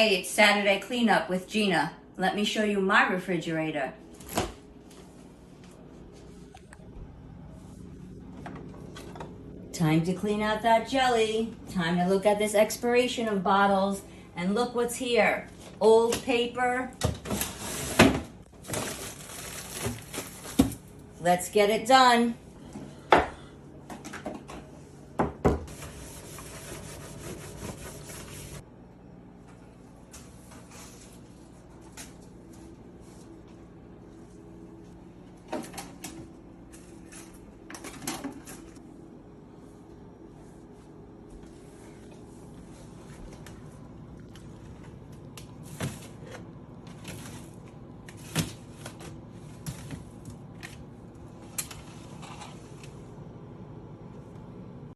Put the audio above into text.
Hey, it's Saturday cleanup with Gina. Let me show you my refrigerator. Time to clean out that jelly. Time to look at this expiration of bottles. And look what's here. Old paper. Let's get it done.